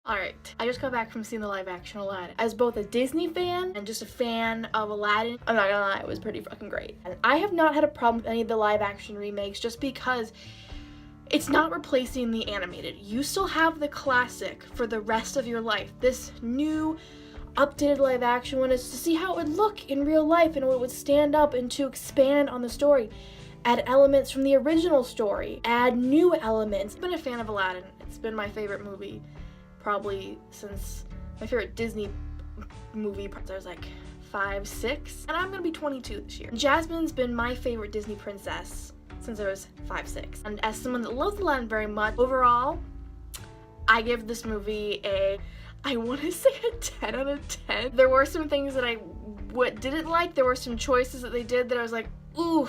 Alright, I just got back from seeing the live action Aladdin. As both a Disney fan and just a fan of Aladdin, I'm not gonna lie, it was pretty fucking great. And I have not had a problem with any of the live action remakes just because it's not replacing the animated. You still have the classic for the rest of your life. This new updated live action one is to see how it would look in real life and what would stand up and to expand on the story. Add elements from the original story, add new elements. I've been a fan of Aladdin. It's been my favorite movie probably since my favorite Disney movie since I was like 5, 6, and I'm gonna be 22 this year. Jasmine's been my favorite Disney princess since I was 5, 6. And as someone that loves Aladdin very much, overall, I give this movie I want to say a 10 out of 10. There were some things that I didn't like. There were some choices that they did that I was like, ooh,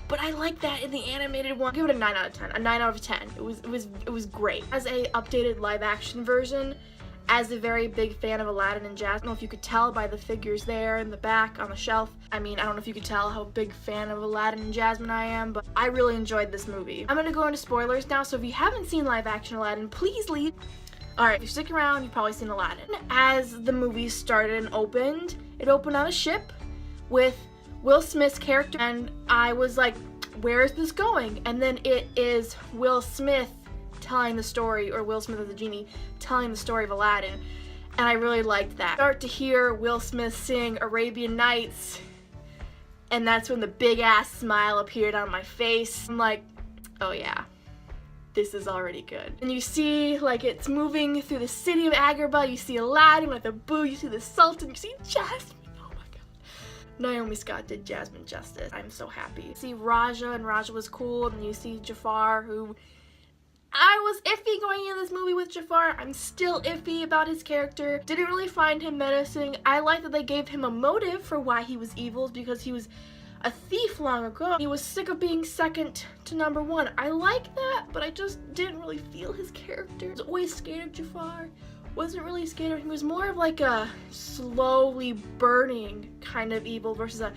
but I like that in the animated one. I'll give it a 9 out of 10, a 9 out of 10. It was great. As a updated live action version, as a very big fan of Aladdin and Jasmine, I don't know if you could tell by the figures there in the back on the shelf. I mean, I don't know if you could tell how big fan of Aladdin and Jasmine I am, but I really enjoyed this movie. I'm gonna go into spoilers now, so if you haven't seen live action Aladdin, please leave. Alright, if you stick around, you've probably seen Aladdin. As the movie started and opened, it opened on a ship with Will Smith's character, and I was like, where is this going? And then it is Will Smith telling the story, or Will Smith as the genie telling the story of Aladdin, and I really liked that. Start to hear Will Smith sing Arabian Nights, and that's when the big ass smile appeared on my face. I'm like, oh yeah, this is already good. And you see, like, it's moving through the city of Agrabah. You see Aladdin with a boo, you see the Sultan, you see Jasmine. Oh my god. Naomi Scott did Jasmine justice. I'm so happy. You see Raja, and Raja was cool, and you see Jafar, who I was iffy going into this movie with Jafar. I'm still iffy about his character. Didn't really find him menacing. I like that they gave him a motive for why he was evil, because he was a thief long ago. He was sick of being second to number one. I like that, but I just didn't really feel his character. I was always scared of Jafar. Wasn't really scared of him. He was more of like a slowly burning kind of evil versus a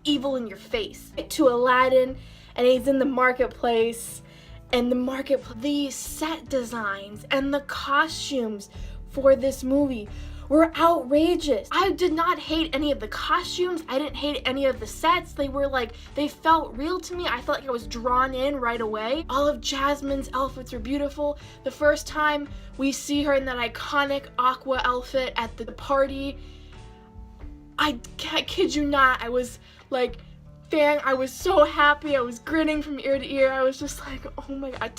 evil in your face. To Aladdin, and he's in the marketplace, and the set designs and the costumes for this movie were outrageous. I did not hate any of the costumes. I didn't hate any of the sets. They were like, they felt real to me. I felt like I was drawn in right away. All of Jasmine's outfits were beautiful. The first time we see her in that iconic aqua outfit at the party, I kid you not, I was like, I was so happy. I was grinning from ear to ear. I was just like, oh my god,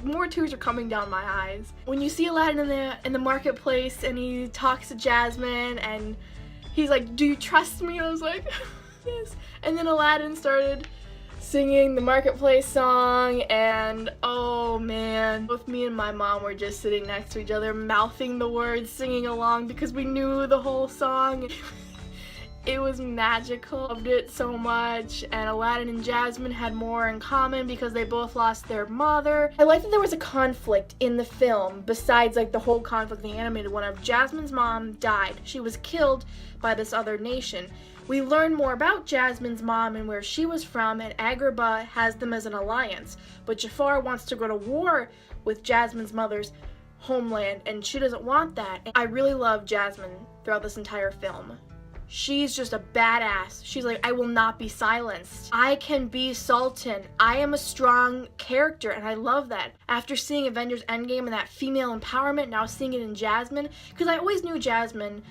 more tears are coming down my eyes. When you see Aladdin in the marketplace and he talks to Jasmine and he's like, do you trust me? And I was like, yes. And then Aladdin started singing the marketplace song, and oh man, both me and my mom were just sitting next to each other, mouthing the words, singing along because we knew the whole song. It was magical. Loved it so much, and Aladdin and Jasmine had more in common because they both lost their mother. I like that there was a conflict in the film besides like the whole conflict in the animated one of Jasmine's mom died. She was killed by this other nation. We learn more about Jasmine's mom and where she was from, and Agrabah has them as an alliance, but Jafar wants to go to war with Jasmine's mother's homeland, and she doesn't want that. And I really love Jasmine throughout this entire film. She's just a badass. She's like, I will not be silenced. I can be Sultan. I am a strong character, and I love that. After seeing Avengers Endgame and that female empowerment, now seeing it in Jasmine, because I always knew Jasmine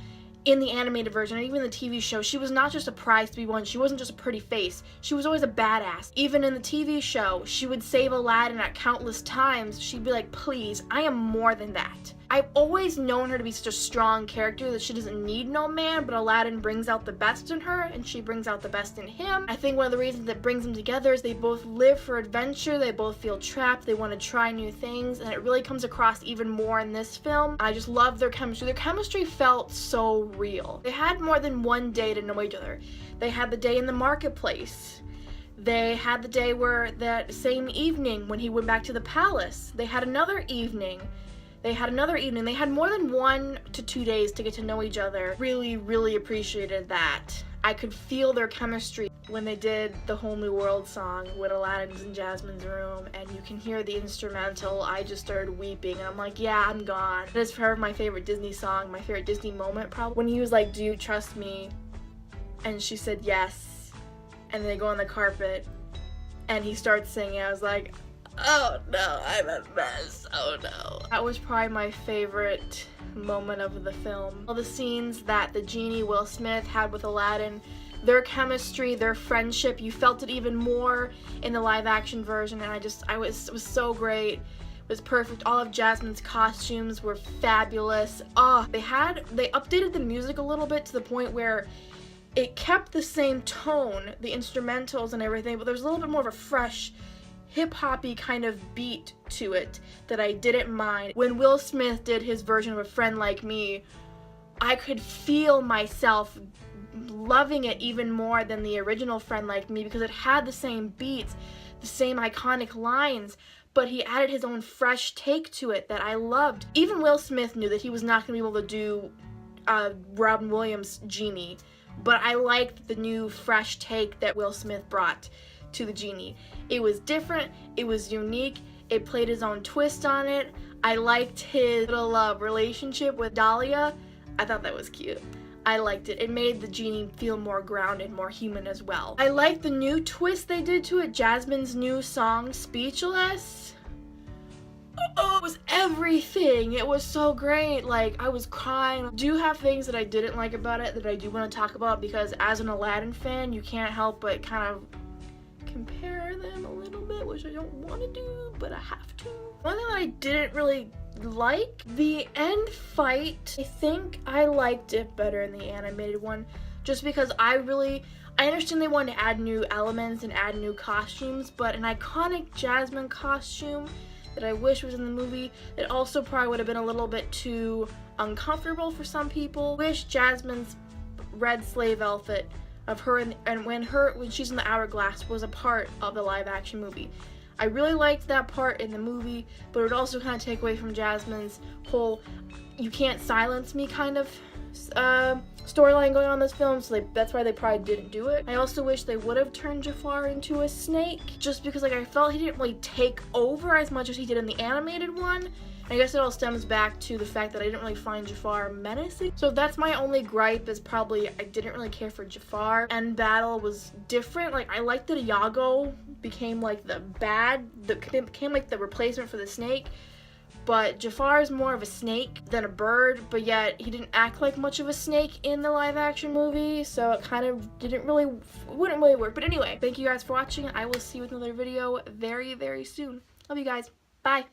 in the animated version, and even the TV show, she was not just a prize to be won. She wasn't just a pretty face. She was always a badass. Even in the TV show, she would save Aladdin at countless times. She'd be like, please, I am more than that. I've always known her to be such a strong character that she doesn't need no man, but Aladdin brings out the best in her, and she brings out the best in him. I think one of the reasons that brings them together is they both live for adventure, they both feel trapped, they want to try new things, and it really comes across even more in this film. I just love their chemistry. Their chemistry felt so real. They had more than one day to know each other. They had the day in the marketplace. They had the day where that same evening when he went back to the palace. They had another evening. They had more than 1 to 2 days to get to know each other. Really, really appreciated that. I could feel their chemistry when they did the Whole New World song with Aladdin's in Jasmine's room, and you can hear the instrumental. I just started weeping, and I'm like, yeah, I'm gone. That is forever my favorite Disney song, my favorite Disney moment probably. When he was like, do you trust me? And she said yes. And they go on the carpet, and he starts singing. I was like, oh no, I'm a mess, oh no. That was probably my favorite moment of the film. All the scenes that the genie Will Smith had with Aladdin, their chemistry, their friendship, you felt it even more in the live action version, and it was so great. It was perfect. All of Jasmine's costumes were fabulous. They updated the music a little bit to the point where it kept the same tone, the instrumentals and everything, but there's a little bit more of a fresh hip-hoppy kind of beat to it that I didn't mind. When Will Smith did his version of A Friend Like Me, I could feel myself loving it even more than the original Friend Like Me because it had the same beats, the same iconic lines, but he added his own fresh take to it that I loved. Even Will Smith knew that he was not going to be able to do Robin Williams' Genie, but I liked the new fresh take that Will Smith brought to the genie. It was different, it was unique, it played his own twist on it. I liked his little relationship with Dahlia. I thought that was cute. I liked it. It made the genie feel more grounded, more human as well. I liked the new twist they did to it. Jasmine's new song, Speechless. Oh, it was everything. It was so great. Like, I was crying. I do have things that I didn't like about it that I do want to talk about because as an Aladdin fan, you can't help but kind of compare them a little bit, which I don't want to do, but I have to. One thing that I didn't really like, the end fight. I think I liked it better in the animated one just because I understand they wanted to add new elements and add new costumes, but an iconic Jasmine costume that I wish was in the movie, it also probably would have been a little bit too uncomfortable for some people. Wish Jasmine's red slave outfit of her and when she's in the hourglass was a part of the live action movie. I really liked that part in the movie, but it would also kind of take away from Jasmine's whole you can't silence me kind of storyline going on in this film, so that's why they probably didn't do it. I also wish they would have turned Jafar into a snake, just because like I felt he didn't really take over as much as he did in the animated one. I guess it all stems back to the fact that I didn't really find Jafar menacing. So that's my only gripe, is probably I didn't really care for Jafar. End battle was different. Like, I liked that Iago became like became like the replacement for the snake. But Jafar is more of a snake than a bird, but yet he didn't act like much of a snake in the live action movie, so it kind of wouldn't really work. But anyway, thank you guys for watching. I will see you with another video very, very soon. Love you guys. Bye.